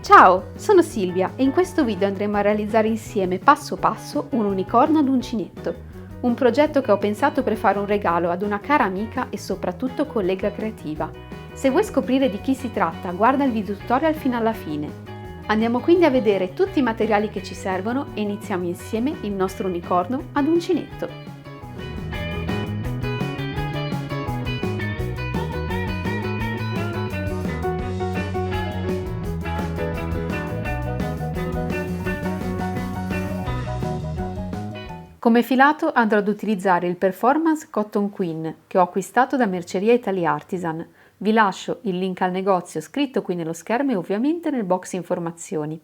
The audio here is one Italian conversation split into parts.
Ciao, sono Silvia e in questo video andremo a realizzare insieme passo passo un unicorno ad uncinetto, un progetto che ho pensato per fare un regalo ad una cara amica e soprattutto collega creativa. Se vuoi scoprire di chi si tratta, guarda il video tutorial fino alla fine. Andiamo quindi a vedere tutti i materiali che ci servono e iniziamo insieme il nostro unicorno ad uncinetto. Come filato andrò ad utilizzare il Performance Cotton Queen che ho acquistato da Merceria Italy Artisan. Vi lascio il link al negozio scritto qui nello schermo e ovviamente nel box informazioni.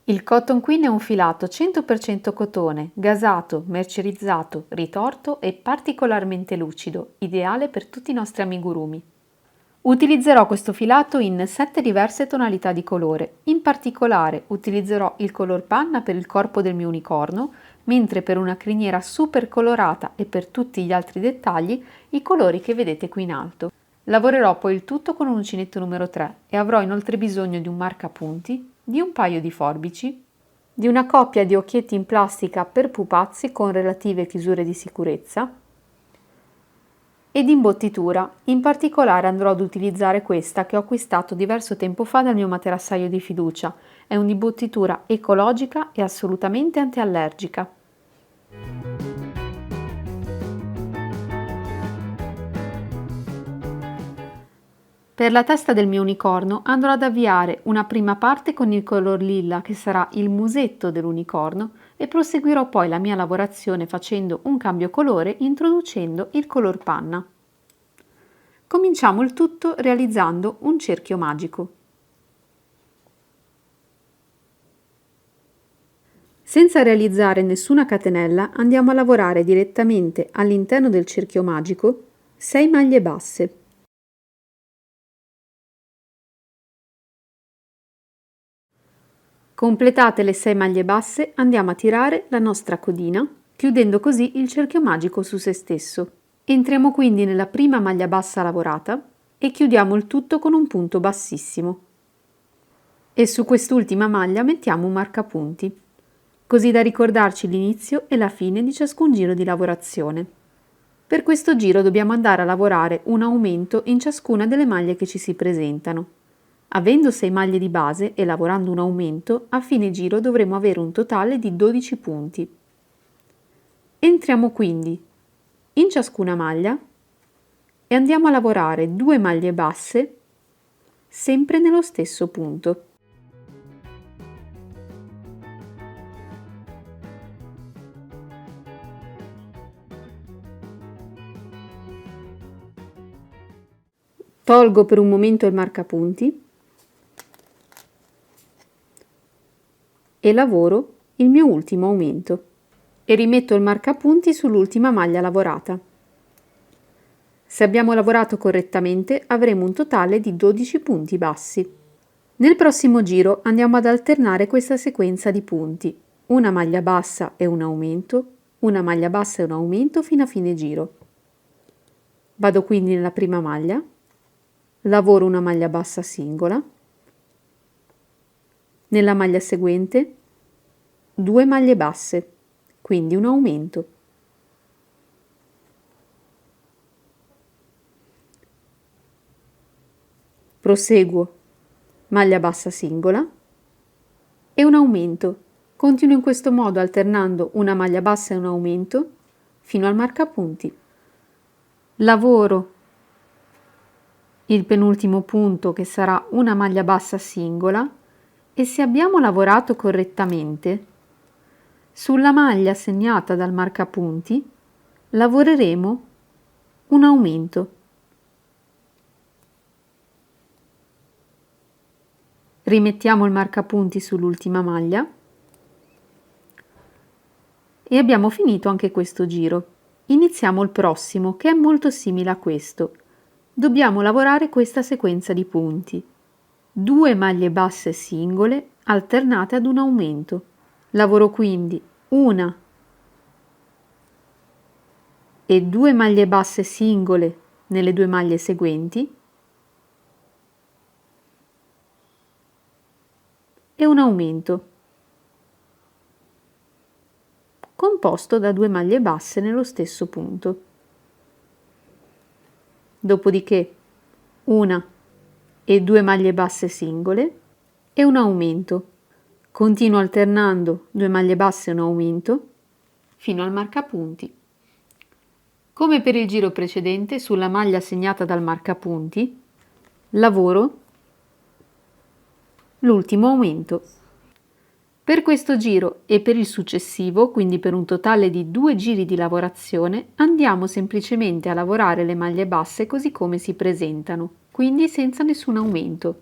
Il Cotton Queen è un filato 100% cotone, gasato, mercerizzato, ritorto e particolarmente lucido, ideale per tutti i nostri amigurumi. Utilizzerò questo filato in 7 diverse tonalità di colore, in particolare utilizzerò il color panna per il corpo del mio unicorno, mentre per una criniera super colorata e per tutti gli altri dettagli i colori che vedete qui in alto. Lavorerò poi il tutto con un uncinetto numero 3 e avrò inoltre bisogno di un marcapunti, di un paio di forbici, di una coppia di occhietti in plastica per pupazzi con relative chiusure di sicurezza, ed imbottitura, in particolare andrò ad utilizzare questa che ho acquistato diverso tempo fa dal mio materassaio di fiducia, è un'imbottitura ecologica e assolutamente antiallergica. Per la testa del mio unicorno andrò ad avviare una prima parte con il color lilla che sarà il musetto dell'unicorno e proseguirò poi la mia lavorazione facendo un cambio colore introducendo il color panna. Cominciamo il tutto realizzando un cerchio magico. Senza realizzare nessuna catenella andiamo a lavorare direttamente all'interno del cerchio magico 6 maglie basse. Completate le 6 maglie basse andiamo a tirare la nostra codina, chiudendo così il cerchio magico su se stesso. Entriamo quindi nella prima maglia bassa lavorata e chiudiamo il tutto con un punto bassissimo. E su quest'ultima maglia mettiamo un marcapunti, così da ricordarci l'inizio e la fine di ciascun giro di lavorazione. Per questo giro dobbiamo andare a lavorare un aumento in ciascuna delle maglie che ci si presentano. Avendo 6 maglie di base e lavorando un aumento, a fine giro dovremo avere un totale di 12 punti. Entriamo quindi in ciascuna maglia e andiamo a lavorare 2 maglie basse sempre nello stesso punto. Tolgo per un momento il marcapunti e lavoro il mio ultimo aumento e rimetto il marcapunti sull'ultima maglia lavorata. Se abbiamo lavorato correttamente avremo un totale di 12 punti bassi. Nel prossimo giro andiamo ad alternare questa sequenza di punti, una maglia bassa e un aumento, una maglia bassa e un aumento fino a fine giro. Vado quindi nella prima maglia, lavoro una maglia bassa singola, nella maglia seguente 2 maglie basse, quindi un aumento. Proseguo, maglia bassa singola e un aumento. Continuo in questo modo alternando una maglia bassa e un aumento fino al marcapunti. Lavoro il penultimo punto che sarà una maglia bassa singola e se abbiamo lavorato correttamente, sulla maglia segnata dal marcapunti lavoreremo un aumento. Rimettiamo il marcapunti sull'ultima maglia e abbiamo finito anche questo giro. Iniziamo il prossimo che è molto simile a questo. Dobbiamo lavorare questa sequenza di punti. 2 maglie basse singole alternate ad un aumento. Lavoro quindi una e 2 maglie basse singole nelle due maglie seguenti e un aumento, composto da 2 maglie basse nello stesso punto. Dopodiché una e 2 maglie basse singole e un aumento. Continuo alternando 2 maglie basse e un aumento fino al marcapunti. Come per il giro precedente, sulla maglia segnata dal marcapunti lavoro l'ultimo aumento. Per questo giro e per il successivo, quindi per un totale di 2 giri di lavorazione, andiamo semplicemente a lavorare le maglie basse così come si presentano, quindi senza nessun aumento.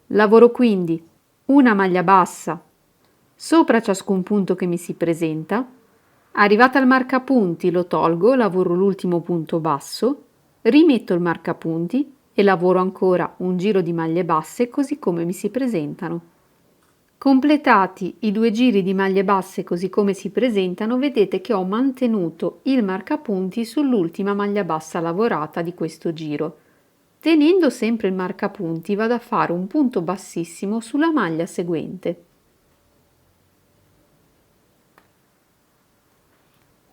Lavoro quindi una maglia bassa sopra ciascun punto che mi si presenta. Arrivata al marcapunti lo tolgo, lavoro l'ultimo punto basso, rimetto il marcapunti e lavoro ancora un giro di maglie basse così come mi si presentano. Completati i 2 giri di maglie basse così come si presentano, vedete che ho mantenuto il marcapunti sull'ultima maglia bassa lavorata di questo giro. Tenendo sempre il marcapunti vado a fare un punto bassissimo sulla maglia seguente.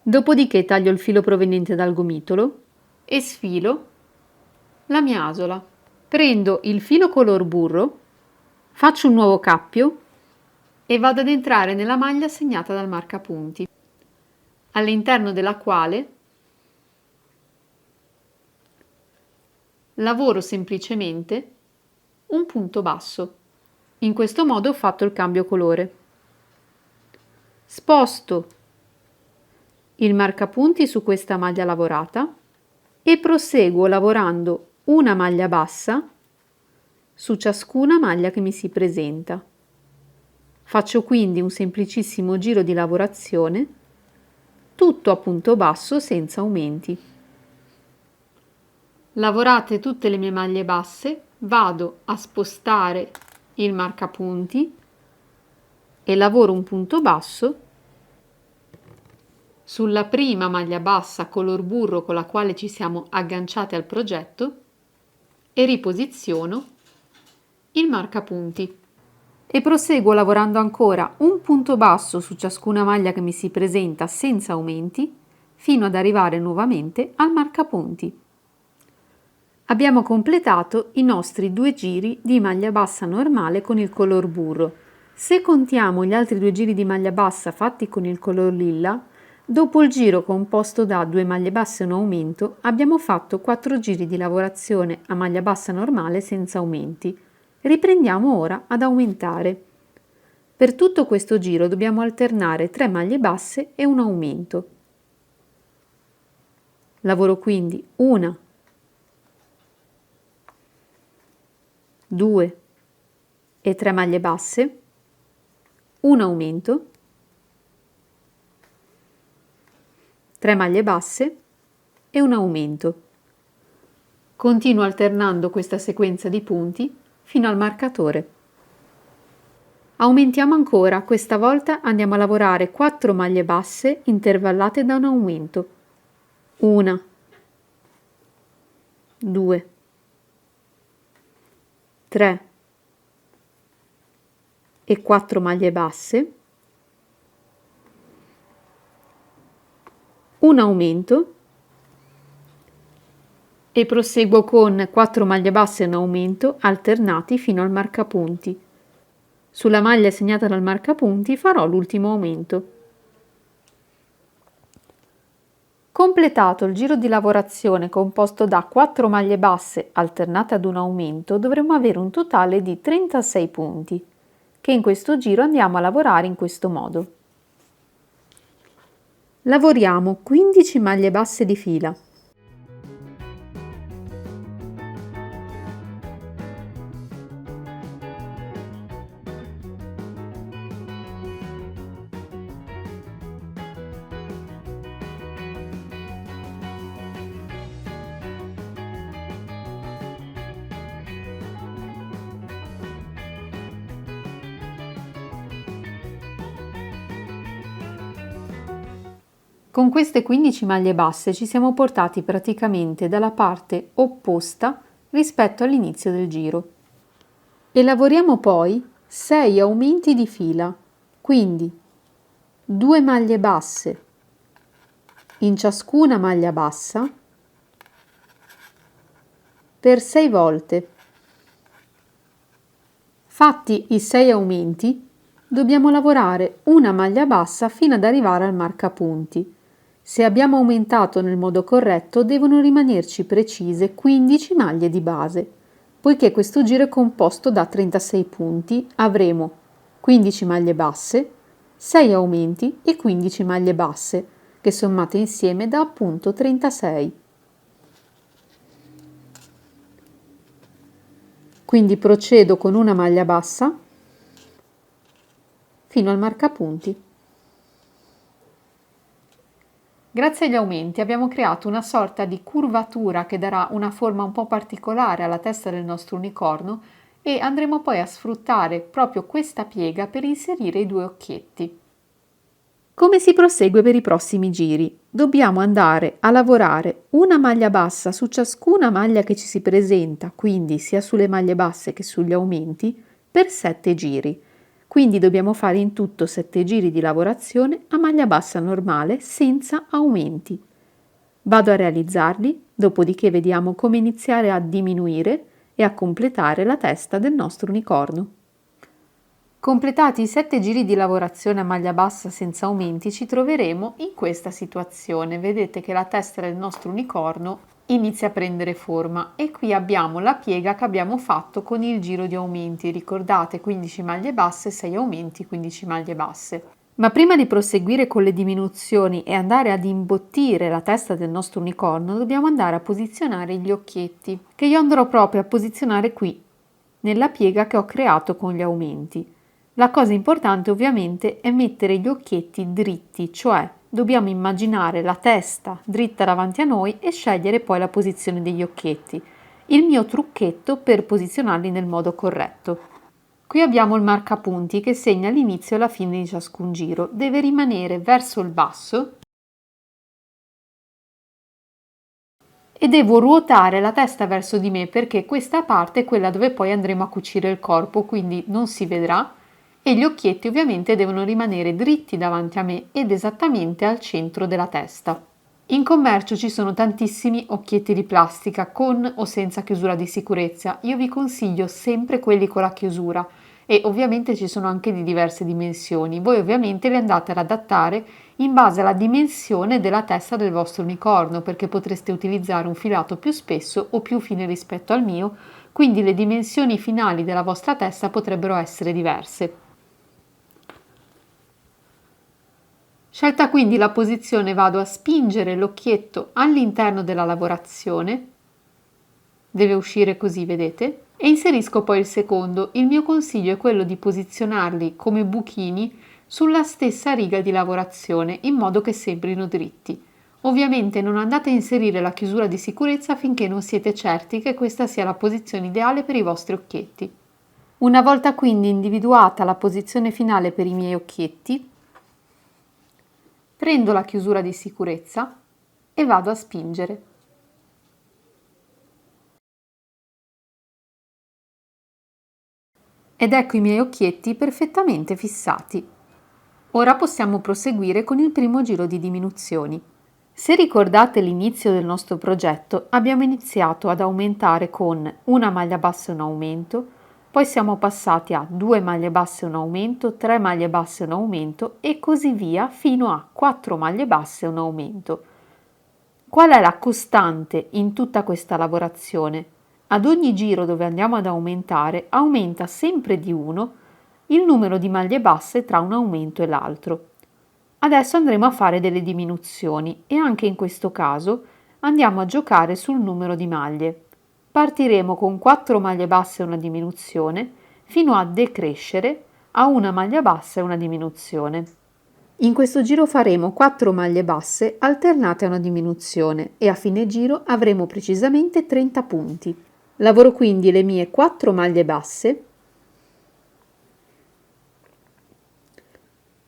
Dopodiché taglio il filo proveniente dal gomitolo e sfilo la mia asola. Prendo il filo color burro, faccio un nuovo cappio e vado ad entrare nella maglia segnata dal marcapunti, all'interno della quale lavoro semplicemente un punto basso. In questo modo ho fatto il cambio colore. Sposto il marcapunti su questa maglia lavorata e proseguo lavorando una maglia bassa su ciascuna maglia che mi si presenta. Faccio quindi un semplicissimo giro di lavorazione, tutto a punto basso senza aumenti. Lavorate tutte le mie maglie basse, vado a spostare il marcapunti e lavoro un punto basso sulla prima maglia bassa color burro con la quale ci siamo agganciate al progetto e riposiziono il marcapunti. E proseguo lavorando ancora un punto basso su ciascuna maglia che mi si presenta senza aumenti fino ad arrivare nuovamente al marcapunti. Abbiamo completato i nostri 2 giri di maglia bassa normale con il color burro. Se contiamo gli altri 2 giri di maglia bassa fatti con il color lilla, dopo il giro composto da 2 maglie basse e un aumento, abbiamo fatto 4 giri di lavorazione a maglia bassa normale senza aumenti. Riprendiamo ora ad aumentare. Per tutto questo giro dobbiamo alternare 3 maglie basse e un aumento. Lavoro quindi una, 2 e 3 maglie basse, un aumento, 3 maglie basse e un aumento. Continuo alternando questa sequenza di punti fino al marcatore. Aumentiamo ancora, questa volta andiamo a lavorare 4 maglie basse intervallate da un aumento. 1, 2, 3 e 4 maglie basse, un aumento e proseguo con 4 maglie basse e un aumento alternati fino al marcapunti. Sulla maglia segnata dal marcapunti farò l'ultimo aumento. Completato il giro di lavorazione composto da 4 maglie basse alternate ad un aumento, dovremo avere un totale di 36 punti, che in questo giro andiamo a lavorare in questo modo. Lavoriamo 15 maglie basse di fila. Con queste 15 maglie basse ci siamo portati praticamente dalla parte opposta rispetto all'inizio del giro e lavoriamo poi 6 aumenti di fila, quindi 2 maglie basse in ciascuna maglia bassa per 6 volte. Fatti i 6 aumenti, dobbiamo lavorare una maglia bassa fino ad arrivare al marcapunti. Se abbiamo aumentato nel modo corretto, devono rimanerci precise 15 maglie di base. Poiché questo giro è composto da 36 punti, avremo 15 maglie basse, 6 aumenti e 15 maglie basse, che sommate insieme dà appunto 36. Quindi procedo con una maglia bassa fino al marcapunti. Grazie agli aumenti abbiamo creato una sorta di curvatura che darà una forma un po' particolare alla testa del nostro unicorno e andremo poi a sfruttare proprio questa piega per inserire i 2 occhietti. Come si prosegue per i prossimi giri? Dobbiamo andare a lavorare una maglia bassa su ciascuna maglia che ci si presenta, quindi sia sulle maglie basse che sugli aumenti, per 7 giri. Quindi dobbiamo fare in tutto 7 giri di lavorazione a maglia bassa normale senza aumenti. Vado a realizzarli, dopodiché vediamo come iniziare a diminuire e a completare la testa del nostro unicorno. Completati i 7 giri di lavorazione a maglia bassa senza aumenti, ci troveremo in questa situazione. Vedete che la testa del nostro unicorno inizia a prendere forma e qui abbiamo la piega che abbiamo fatto con il giro di aumenti. Ricordate, 15 maglie basse, 6 aumenti, 15 maglie basse. Ma prima di proseguire con le diminuzioni e andare ad imbottire la testa del nostro unicorno, dobbiamo andare a posizionare gli occhietti, che io andrò proprio a posizionare qui, nella piega che ho creato con gli aumenti. La cosa importante ovviamente è mettere gli occhietti dritti, cioè dobbiamo immaginare la testa dritta davanti a noi e scegliere poi la posizione degli occhietti. Il mio trucchetto per posizionarli nel modo corretto. Qui abbiamo il marcapunti che segna l'inizio e la fine di ciascun giro. Deve rimanere verso il basso e devo ruotare la testa verso di me perché questa parte è quella dove poi andremo a cucire il corpo, quindi non si vedrà. E gli occhietti ovviamente devono rimanere dritti davanti a me ed esattamente al centro della testa. In commercio ci sono tantissimi occhietti di plastica con o senza chiusura di sicurezza. Io vi consiglio sempre quelli con la chiusura e ovviamente ci sono anche di diverse dimensioni. Voi ovviamente li andate ad adattare in base alla dimensione della testa del vostro unicorno, perché potreste utilizzare un filato più spesso o più fine rispetto al mio, quindi le dimensioni finali della vostra testa potrebbero essere diverse. Scelta quindi la posizione, vado a spingere l'occhietto all'interno della lavorazione, deve uscire così, vedete, e inserisco poi il secondo. Il mio consiglio è quello di posizionarli come buchini sulla stessa riga di lavorazione in modo che sembrino dritti. Ovviamente non andate a inserire la chiusura di sicurezza finché non siete certi che questa sia la posizione ideale per i vostri occhietti. Una volta quindi individuata la posizione finale per i miei occhietti, prendo la chiusura di sicurezza e vado a spingere. Ed ecco i miei occhietti perfettamente fissati. Ora possiamo proseguire con il primo giro di diminuzioni. Se ricordate l'inizio del nostro progetto, abbiamo iniziato ad aumentare con una maglia bassa e un aumento, poi siamo passati a 2 maglie basse e un aumento, 3 maglie basse e un aumento e così via fino a 4 maglie basse e un aumento. Qual è la costante in tutta questa lavorazione? Ad ogni giro dove andiamo ad aumentare, aumenta sempre di 1 il numero di maglie basse tra un aumento e l'altro. Adesso andremo a fare delle diminuzioni e anche in questo caso andiamo a giocare sul numero di maglie. Partiremo con 4 maglie basse e una diminuzione fino a decrescere a una maglia bassa e una diminuzione. In questo giro faremo 4 maglie basse alternate a una diminuzione e a fine giro avremo precisamente 30 punti. Lavoro quindi le mie 4 maglie basse,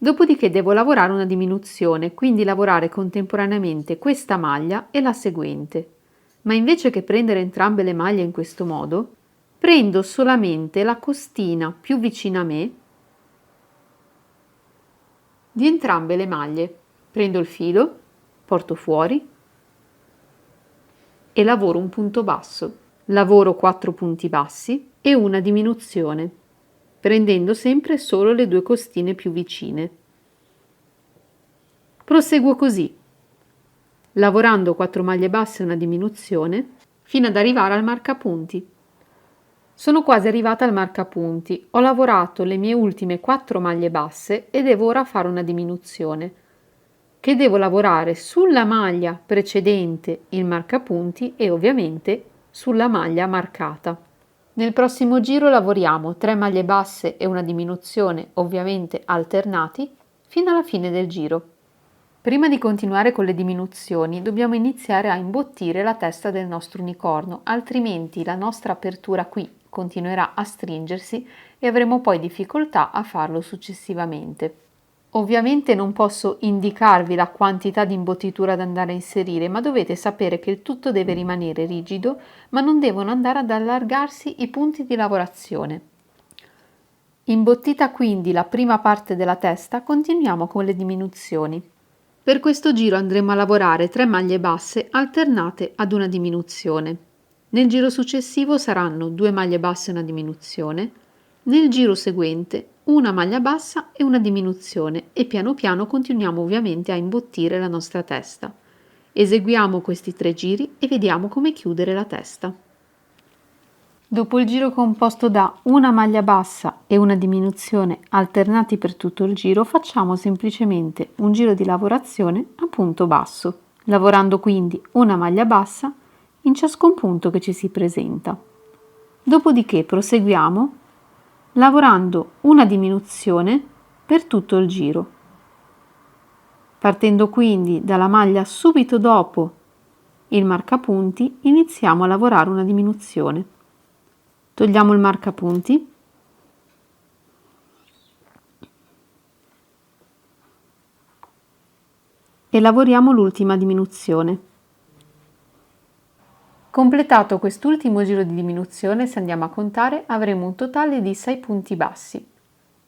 Dopodiché devo lavorare una diminuzione, quindi lavorare contemporaneamente questa maglia e la seguente. Ma invece che prendere entrambe le maglie in questo modo, prendo solamente la costina più vicina a me di entrambe le maglie. Prendo il filo, porto fuori e lavoro un punto basso. Lavoro 4 punti bassi e una diminuzione, prendendo sempre solo le due costine più vicine. Proseguo così, lavorando 4 maglie basse e una diminuzione, fino ad arrivare al marcapunti. Sono quasi arrivata al marcapunti, ho lavorato le mie ultime 4 maglie basse e devo ora fare una diminuzione, che devo lavorare sulla maglia precedente il marcapunti e ovviamente sulla maglia marcata. Nel prossimo giro lavoriamo 3 maglie basse e una diminuzione, ovviamente alternati, fino alla fine del giro. Prima di continuare con le diminuzioni dobbiamo iniziare a imbottire la testa del nostro unicorno, altrimenti la nostra apertura qui continuerà a stringersi e avremo poi difficoltà a farlo successivamente. Ovviamente non posso indicarvi la quantità di imbottitura da andare a inserire, ma dovete sapere che il tutto deve rimanere rigido, ma non devono andare ad allargarsi i punti di lavorazione. Imbottita quindi la prima parte della testa, continuiamo con le diminuzioni. Per questo giro andremo a lavorare 3 maglie basse alternate ad una diminuzione. Nel giro successivo saranno 2 maglie basse e una diminuzione, nel giro seguente una maglia bassa e una diminuzione e piano piano continuiamo ovviamente a imbottire la nostra testa. Eseguiamo questi 3 giri e vediamo come chiudere la testa. Dopo il giro composto da una maglia bassa e una diminuzione alternati per tutto il giro, facciamo semplicemente un giro di lavorazione a punto basso, lavorando quindi una maglia bassa in ciascun punto che ci si presenta. Dopodiché proseguiamo lavorando una diminuzione per tutto il giro, partendo quindi dalla maglia subito dopo il marcapunti, iniziamo a lavorare una diminuzione. Togliamo il marcapunti e lavoriamo l'ultima diminuzione. Completato quest'ultimo giro di diminuzione, se andiamo a contare, avremo un totale di 6 punti bassi.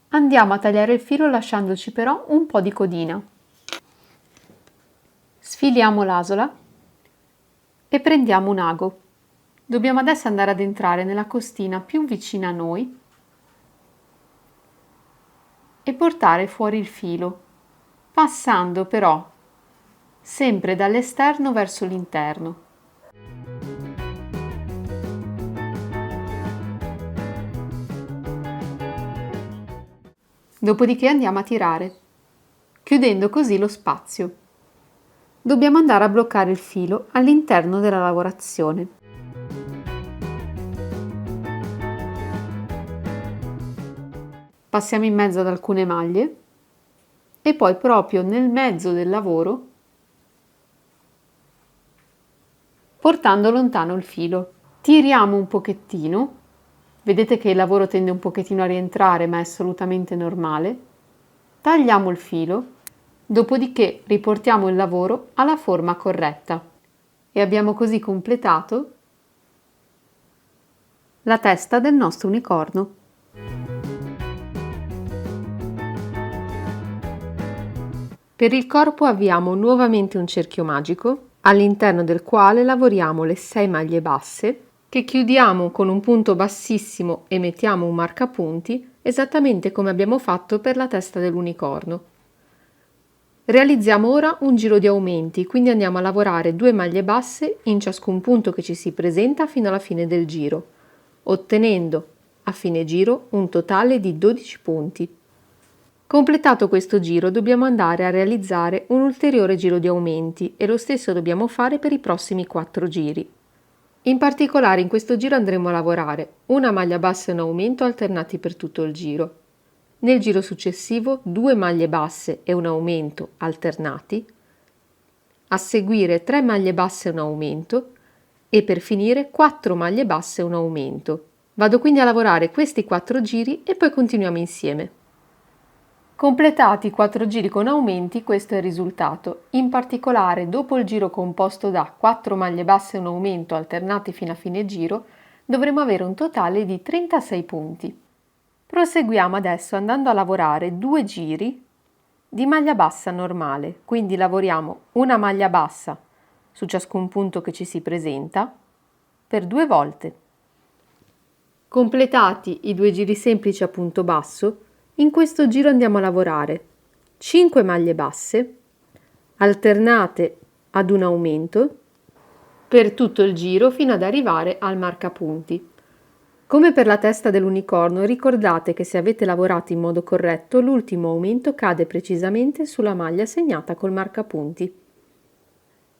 Andiamo a tagliare il filo lasciandoci però un po' di codina. Sfiliamo l'asola e prendiamo un ago. Dobbiamo adesso andare ad entrare nella costina più vicina a noi e portare fuori il filo, passando però sempre dall'esterno verso l'interno. Dopodiché andiamo a tirare, chiudendo così lo spazio. Dobbiamo andare a bloccare il filo all'interno della lavorazione. Passiamo in mezzo ad alcune maglie e poi proprio nel mezzo del lavoro portando lontano il filo. Tiriamo un pochettino, vedete che il lavoro tende un pochettino a rientrare, ma è assolutamente normale. Tagliamo il filo, dopodiché riportiamo il lavoro alla forma corretta e abbiamo così completato la testa del nostro unicorno. Per il corpo avviamo nuovamente un cerchio magico, all'interno del quale lavoriamo le 6 maglie basse, che chiudiamo con un punto bassissimo e mettiamo un marcapunti, esattamente come abbiamo fatto per la testa dell'unicorno. Realizziamo ora un giro di aumenti, quindi andiamo a lavorare 2 maglie basse in ciascun punto che ci si presenta fino alla fine del giro, ottenendo a fine giro un totale di 12 punti. Completato questo giro dobbiamo andare a realizzare un ulteriore giro di aumenti e lo stesso dobbiamo fare per i prossimi 4 giri. In particolare in questo giro andremo a lavorare una maglia bassa e un aumento alternati per tutto il giro. Nel giro successivo 2 maglie basse e un aumento alternati, a seguire 3 maglie basse e un aumento e per finire 4 maglie basse e un aumento. Vado quindi a lavorare questi 4 giri e poi continuiamo insieme. Completati i 4 giri con aumenti, questo è il risultato. In particolare, dopo il giro composto da 4 maglie basse e un aumento alternati fino a fine giro, dovremo avere un totale di 36 punti. Proseguiamo adesso andando a lavorare 2 giri di maglia bassa normale, quindi lavoriamo una maglia bassa su ciascun punto che ci si presenta per 2 volte. Completati i 2 giri semplici a punto basso, in questo giro andiamo a lavorare 5 maglie basse alternate ad un aumento per tutto il giro fino ad arrivare al marcapunti. Come per la testa dell'unicorno, ricordate che se avete lavorato in modo corretto, l'ultimo aumento cade precisamente sulla maglia segnata col marcapunti.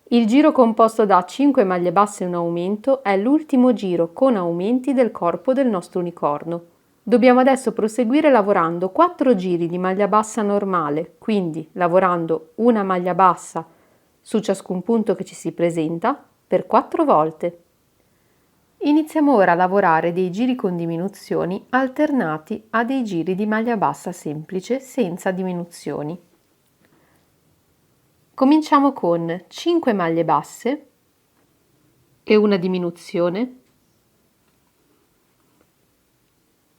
Il giro composto da 5 maglie basse e un aumento è l'ultimo giro con aumenti del corpo del nostro unicorno. Dobbiamo adesso proseguire lavorando 4 giri di maglia bassa normale, quindi lavorando una maglia bassa su ciascun punto che ci si presenta per 4 volte. Iniziamo ora a lavorare dei giri con diminuzioni alternati a dei giri di maglia bassa semplice senza diminuzioni. Cominciamo con 5 maglie basse e una diminuzione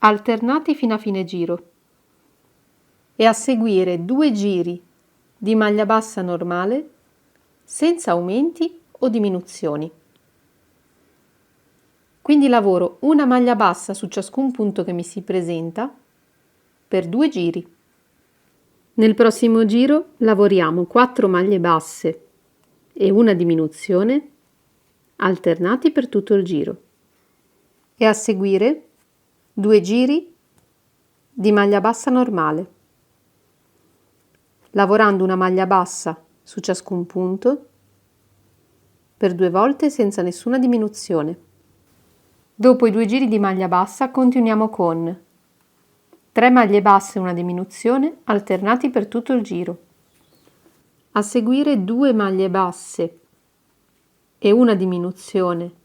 alternati fino a fine giro e a seguire 2 giri di maglia bassa normale senza aumenti o diminuzioni. Quindi lavoro una maglia bassa su ciascun punto che mi si presenta per 2 giri. Nel prossimo giro lavoriamo 4 maglie basse e una diminuzione alternati per tutto il giro e a seguire 2 giri di maglia bassa normale, lavorando una maglia bassa su ciascun punto per 2 volte senza nessuna diminuzione. Dopo i 2 giri di maglia bassa continuiamo con 3 maglie basse e una diminuzione alternati per tutto il giro. A seguire 2 maglie basse e una diminuzione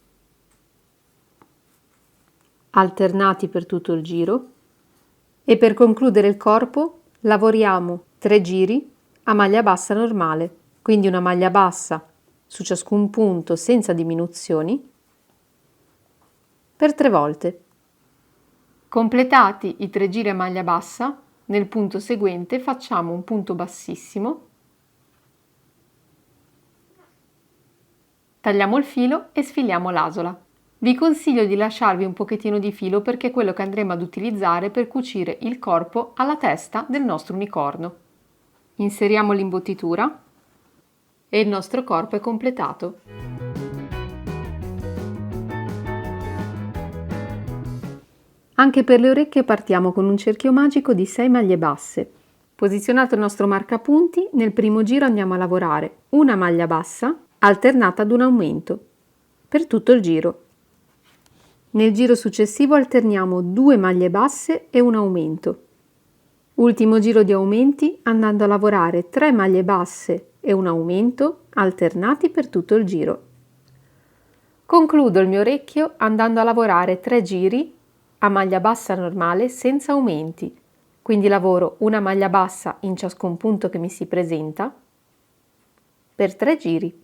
alternati per tutto il giro e per concludere il corpo lavoriamo 3 giri a maglia bassa normale, quindi una maglia bassa su ciascun punto senza diminuzioni per 3 volte. Completati i 3 giri a maglia bassa, nel punto seguente facciamo un punto bassissimo, tagliamo il filo e sfiliamo l'asola. Vi consiglio di lasciarvi un pochettino di filo perché è quello che andremo ad utilizzare per cucire il corpo alla testa del nostro unicorno. Inseriamo l'imbottitura e il nostro corpo è completato. Anche per le orecchie partiamo con un cerchio magico di 6 maglie basse. Posizionato il nostro marcapunti, nel primo giro andiamo a lavorare una maglia bassa alternata ad un aumento per tutto il giro. Nel giro successivo alterniamo 2 maglie basse e un aumento. Ultimo giro di aumenti andando a lavorare 3 maglie basse e un aumento alternati per tutto il giro. Concludo il mio orecchio andando a lavorare 3 giri a maglia bassa normale senza aumenti, quindi lavoro una maglia bassa in ciascun punto che mi si presenta per 3 giri.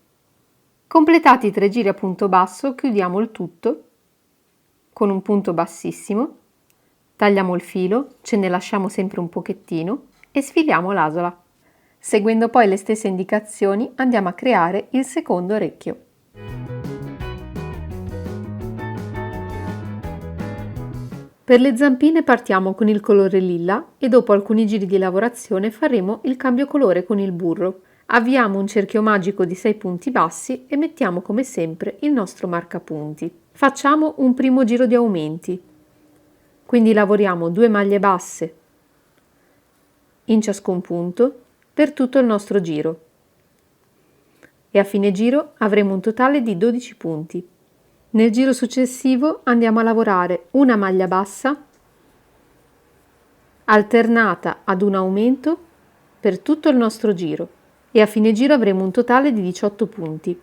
Completati i 3 giri a punto basso, chiudiamo il tutto con un punto bassissimo, tagliamo il filo, ce ne lasciamo sempre un pochettino e sfiliamo l'asola. Seguendo poi le stesse indicazioni andiamo a creare il secondo orecchio. Per le zampine partiamo con il colore lilla e dopo alcuni giri di lavorazione faremo il cambio colore con il burro. Avviamo un cerchio magico di 6 punti bassi e mettiamo come sempre il nostro marcapunti. Facciamo un primo giro di aumenti, quindi lavoriamo 2 maglie basse in ciascun punto per tutto il nostro giro e a fine giro avremo un totale di 12 punti. Nel giro successivo andiamo a lavorare una maglia bassa alternata ad un aumento per tutto il nostro giro e a fine giro avremo un totale di 18 punti.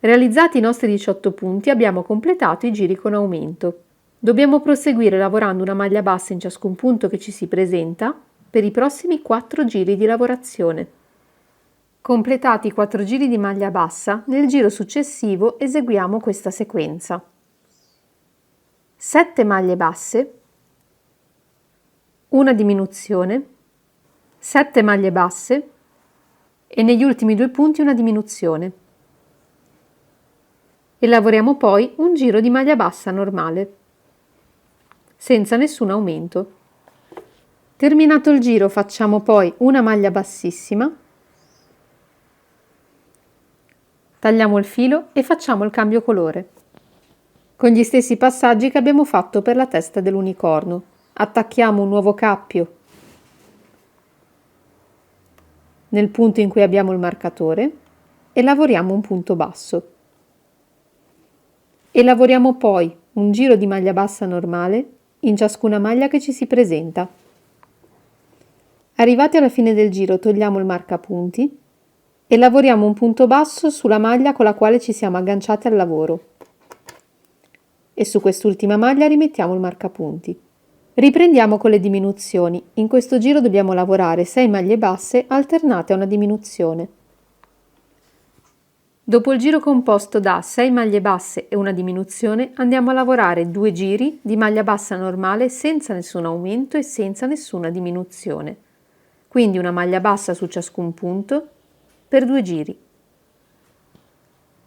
Realizzati i nostri 18 punti abbiamo completato i giri con aumento. Dobbiamo proseguire lavorando una maglia bassa in ciascun punto che ci si presenta per i prossimi 4 giri di lavorazione. Completati i 4 giri di maglia bassa, nel giro successivo eseguiamo questa sequenza: 7 maglie basse, una diminuzione, 7 maglie basse e negli ultimi 2 punti una diminuzione. E lavoriamo poi un giro di maglia bassa normale, senza nessun aumento. Terminato il giro facciamo poi una maglia bassissima, tagliamo il filo e facciamo il cambio colore. Con gli stessi passaggi che abbiamo fatto per la testa dell'unicorno, attacchiamo un nuovo cappio nel punto in cui abbiamo il marcatore e lavoriamo un punto basso. E lavoriamo poi un giro di maglia bassa normale in ciascuna maglia che ci si presenta. Arrivati alla fine del giro togliamo il marcapunti e lavoriamo un punto basso sulla maglia con la quale ci siamo agganciati al lavoro. E su quest'ultima maglia rimettiamo il marcapunti. Riprendiamo con le diminuzioni. In questo giro dobbiamo lavorare 6 maglie basse alternate a una diminuzione. Dopo il giro composto da 6 maglie basse e una diminuzione, andiamo a lavorare 2 giri di maglia bassa normale senza nessun aumento e senza nessuna diminuzione. Quindi una maglia bassa su ciascun punto per 2 giri.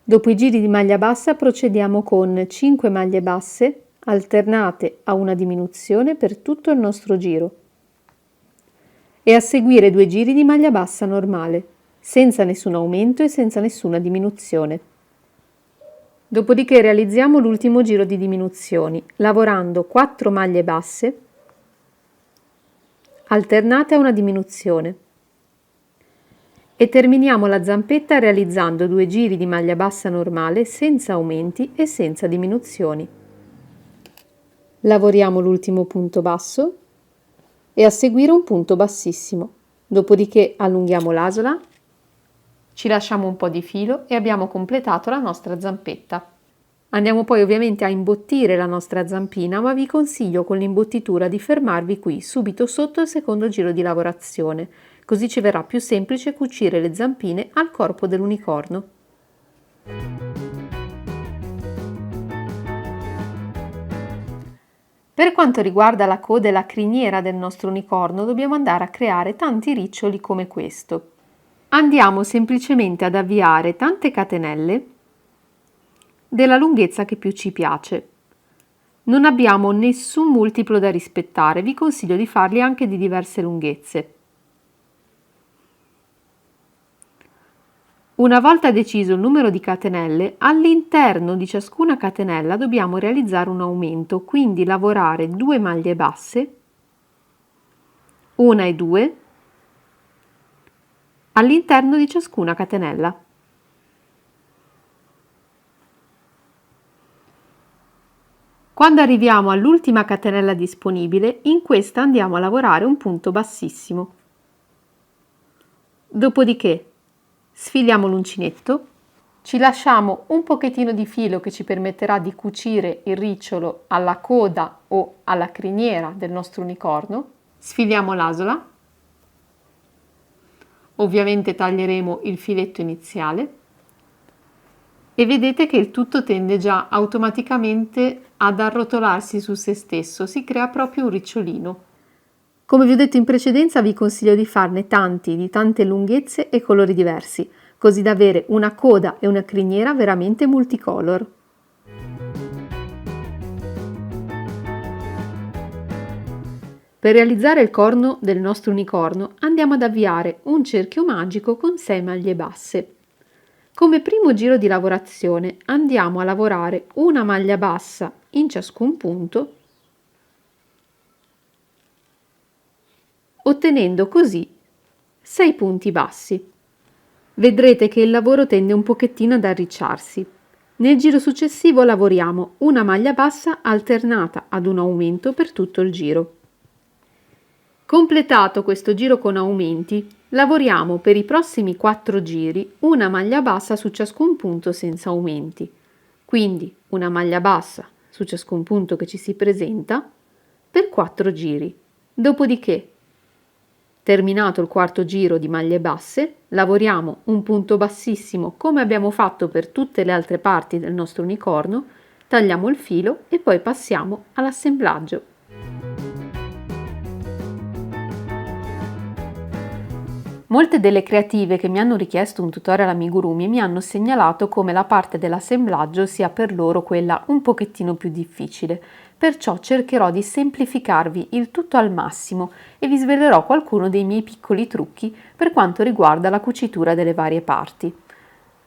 Dopo i giri di maglia bassa procediamo con 5 maglie basse alternate a una diminuzione per tutto il nostro giro e a seguire 2 giri di maglia bassa normale, senza nessun aumento e senza nessuna diminuzione. Dopodiché realizziamo l'ultimo giro di diminuzioni, lavorando 4 maglie basse alternate a una diminuzione e terminiamo la zampetta realizzando 2 giri di maglia bassa normale senza aumenti e senza diminuzioni. Lavoriamo l'ultimo punto basso e a seguire un punto bassissimo, dopodiché allunghiamo l'asola, ci lasciamo un po' di filo e abbiamo completato la nostra zampetta. Andiamo poi ovviamente a imbottire la nostra zampina, ma vi consiglio con l'imbottitura di fermarvi qui, subito sotto il secondo giro di lavorazione, così ci verrà più semplice cucire le zampine al corpo dell'unicorno. Per quanto riguarda la coda e la criniera del nostro unicorno, dobbiamo andare a creare tanti riccioli come questo. Andiamo semplicemente ad avviare tante catenelle della lunghezza che più ci piace. Non abbiamo nessun multiplo da rispettare, vi consiglio di farli anche di diverse lunghezze. Una volta deciso il numero di catenelle, all'interno di ciascuna catenella dobbiamo realizzare un aumento, quindi lavorare 2 maglie basse, 1 e 2, all'interno di ciascuna catenella. Quando arriviamo all'ultima catenella disponibile, in questa andiamo a lavorare un punto bassissimo. Dopodiché sfiliamo l'uncinetto, ci lasciamo un pochettino di filo che ci permetterà di cucire il ricciolo alla coda o alla criniera del nostro unicorno, sfiliamo l'asola, ovviamente taglieremo il filetto iniziale e vedete che il tutto tende già automaticamente ad arrotolarsi su se stesso, si crea proprio un ricciolino. Come vi ho detto in precedenza, vi consiglio di farne tanti, di tante lunghezze e colori diversi, così da avere una coda e una criniera veramente multicolor. Per realizzare il corno del nostro unicorno andiamo ad avviare un cerchio magico con 6 maglie basse. Come primo giro di lavorazione andiamo a lavorare una maglia bassa in ciascun punto, ottenendo così 6 punti bassi. Vedrete che il lavoro tende un pochettino ad arricciarsi. Nel giro successivo lavoriamo una maglia bassa alternata ad un aumento per tutto il giro. Completato questo giro con aumenti, lavoriamo per i prossimi 4 giri una maglia bassa su ciascun punto senza aumenti. Quindi una maglia bassa su ciascun punto che ci si presenta per 4 giri. Dopodiché Terminato il quarto giro di maglie basse, lavoriamo un punto bassissimo come abbiamo fatto per tutte le altre parti del nostro unicorno, tagliamo il filo e poi passiamo all'assemblaggio. Molte delle creative che mi hanno richiesto un tutorial amigurumi mi hanno segnalato come la parte dell'assemblaggio sia per loro quella un pochettino più difficile, perciò cercherò di semplificarvi il tutto al massimo e vi svelerò qualcuno dei miei piccoli trucchi per quanto riguarda la cucitura delle varie parti.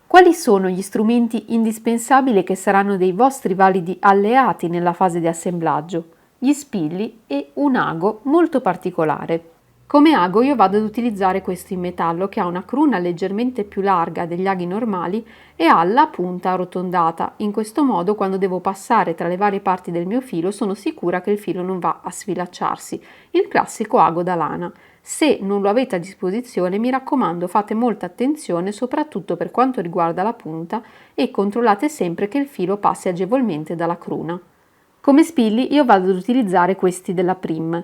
Quali sono gli strumenti indispensabili che saranno dei vostri validi alleati nella fase di assemblaggio? Gli spilli e un ago molto particolare. Come ago io vado ad utilizzare questo in metallo che ha una cruna leggermente più larga degli aghi normali e ha la punta arrotondata. In questo modo quando devo passare tra le varie parti del mio filo sono sicura che il filo non va a sfilacciarsi. Il classico ago da lana. Se non lo avete a disposizione mi raccomando fate molta attenzione soprattutto per quanto riguarda la punta e controllate sempre che il filo passi agevolmente dalla cruna. Come spilli io vado ad utilizzare questi della Prim.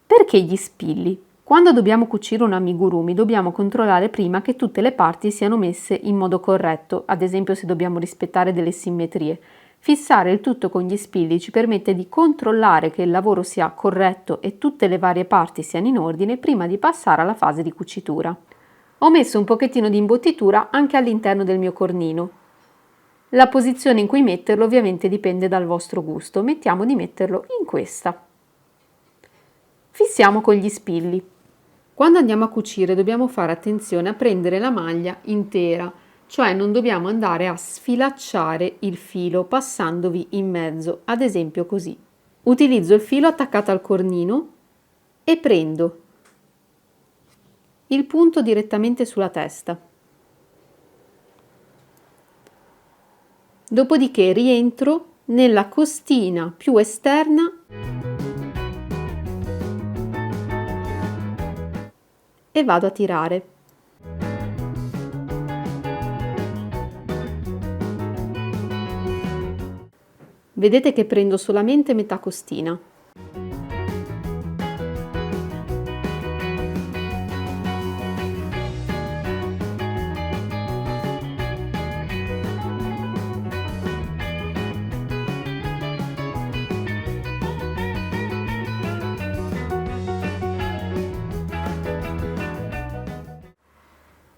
Perché gli spilli? Quando dobbiamo cucire un amigurumi dobbiamo controllare prima che tutte le parti siano messe in modo corretto, ad esempio se dobbiamo rispettare delle simmetrie. Fissare il tutto con gli spilli ci permette di controllare che il lavoro sia corretto e tutte le varie parti siano in ordine prima di passare alla fase di cucitura. Ho messo un pochettino di imbottitura anche all'interno del mio cornino. La posizione in cui metterlo ovviamente dipende dal vostro gusto, mettiamo di metterlo in questa. Fissiamo con gli spilli. Quando andiamo a cucire dobbiamo fare attenzione a prendere la maglia intera, cioè non dobbiamo andare a sfilacciare il filo passandovi in mezzo, ad esempio così. Utilizzo il filo attaccato al cornino e prendo il punto direttamente sulla testa. Dopodiché rientro nella costina più esterna e vado a tirare. Vedete che prendo solamente metà costina.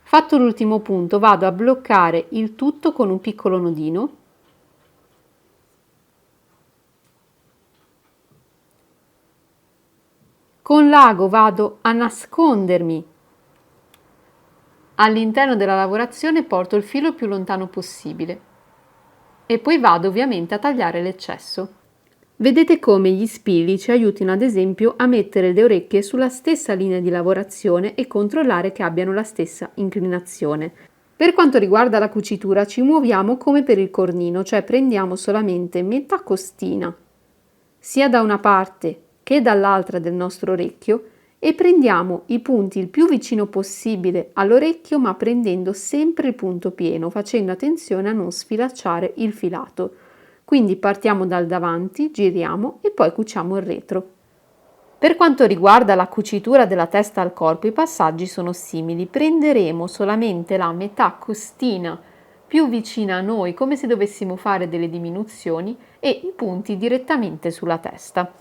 Fatto l'ultimo punto, vado a bloccare il tutto con un piccolo nodino. Con l'ago vado a nascondermi all'interno della lavorazione e porto il filo il più lontano possibile. E poi vado ovviamente a tagliare l'eccesso. Vedete come gli spilli ci aiutino ad esempio a mettere le orecchie sulla stessa linea di lavorazione e controllare che abbiano la stessa inclinazione. Per quanto riguarda la cucitura ci muoviamo come per il cornino, cioè prendiamo solamente metà costina sia da una parte che dall'altra del nostro orecchio e prendiamo i punti il più vicino possibile all'orecchio ma prendendo sempre il punto pieno, facendo attenzione a non sfilacciare il filato. Quindi partiamo dal davanti, giriamo e poi cuciamo il retro. Per quanto riguarda la cucitura della testa al corpo, i passaggi sono simili. Prenderemo solamente la metà costina più vicina a noi, come se dovessimo fare delle diminuzioni, e i punti direttamente sulla testa.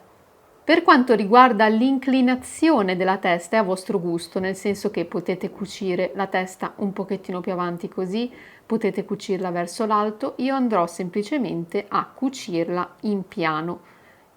Per quanto riguarda l'inclinazione della testa è a vostro gusto, nel senso che potete cucire la testa un pochettino più avanti così, potete cucirla verso l'alto, io andrò semplicemente a cucirla in piano,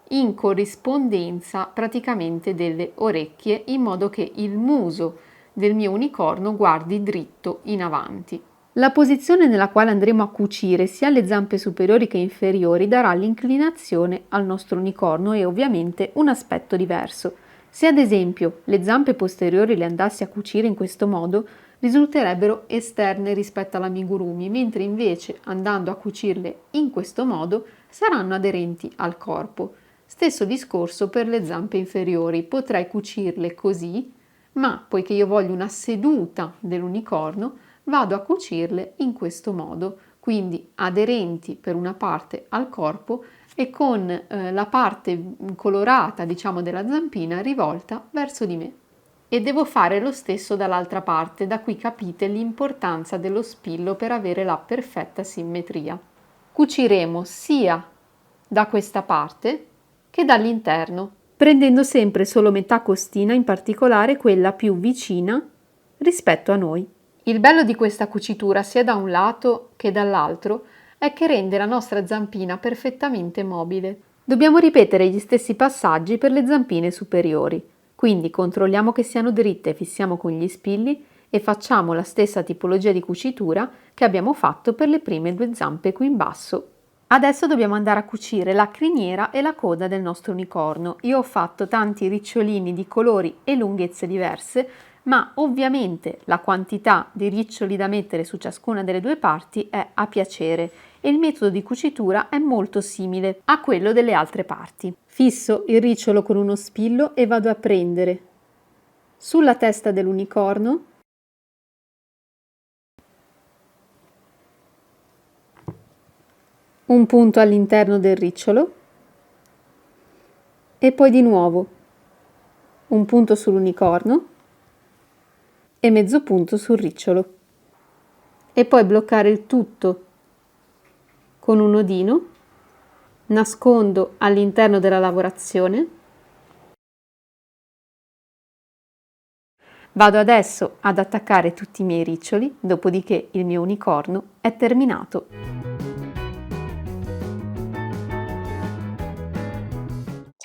in corrispondenza praticamente delle orecchie, in modo che il muso del mio unicorno guardi dritto in avanti. La posizione nella quale andremo a cucire sia le zampe superiori che inferiori darà l'inclinazione al nostro unicorno e ovviamente un aspetto diverso. Se ad esempio le zampe posteriori le andassi a cucire in questo modo, risulterebbero esterne rispetto all'amigurumi, mentre invece andando a cucirle in questo modo saranno aderenti al corpo. Stesso discorso per le zampe inferiori, potrei cucirle così, ma poiché io voglio una seduta dell'unicorno, vado a cucirle in questo modo, quindi aderenti per una parte al corpo e con la parte colorata, diciamo, della zampina rivolta verso di me. e devo fare lo stesso dall'altra parte, da qui capite l'importanza dello spillo per avere la perfetta simmetria. Cuciremo sia da questa parte che dall'interno, prendendo sempre solo metà costina, in particolare quella più vicina rispetto a noi. Il bello di questa cucitura, sia da un lato che dall'altro, è che rende la nostra zampina perfettamente mobile. Dobbiamo ripetere gli stessi passaggi per le zampine superiori, quindi controlliamo che siano dritte, fissiamo con gli spilli e facciamo la stessa tipologia di cucitura che abbiamo fatto per le prime 2 zampe qui in basso. Adesso dobbiamo andare a cucire la criniera e la coda del nostro unicorno. Io ho fatto tanti ricciolini di colori e lunghezze diverse, ma ovviamente la quantità di riccioli da mettere su ciascuna delle 2 parti è a piacere e il metodo di cucitura è molto simile a quello delle altre parti. Fisso il ricciolo con uno spillo e vado a prendere sulla testa dell'unicorno un punto all'interno del ricciolo e poi di nuovo un punto sull'unicorno e mezzo punto sul ricciolo e poi bloccare il tutto con un nodino, nascondo all'interno della lavorazione. Vado adesso ad attaccare tutti i miei riccioli, dopodiché il mio unicorno è terminato.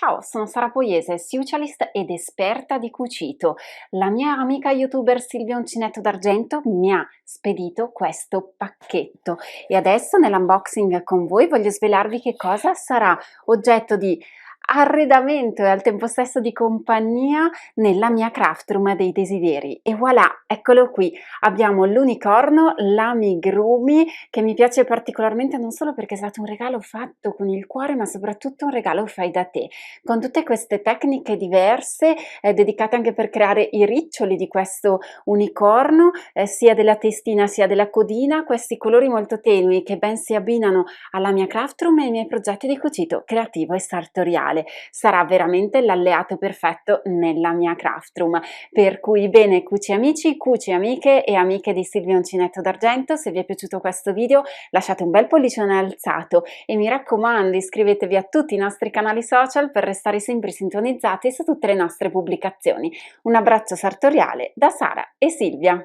Ciao, sono Sara Poiese, Sewcialist ed esperta di cucito. La mia amica youtuber Silvia Uncinetto d'Argento mi ha spedito questo pacchetto e adesso nell'unboxing con voi voglio svelarvi che cosa sarà oggetto di arredamento e al tempo stesso di compagnia nella mia craft room dei desideri. E voilà, eccolo qui, abbiamo l'unicorno, l'amigurumi, che mi piace particolarmente non solo perché è stato un regalo fatto con il cuore, ma soprattutto un regalo fai da te, con tutte queste tecniche diverse, dedicate anche per creare i riccioli di questo unicorno, sia della testina sia della codina, questi colori molto tenui che ben si abbinano alla mia craft room e ai miei progetti di cucito creativo e sartoriale. Sarà veramente l'alleato perfetto nella mia craft room, per cui bene cuci amici, cuci amiche e amiche di Silvia Uncinetto d'Argento, se vi è piaciuto questo video lasciate un bel pollicione alzato e mi raccomando iscrivetevi a tutti i nostri canali social per restare sempre sintonizzati su tutte le nostre pubblicazioni. Un abbraccio sartoriale da Sara e Silvia.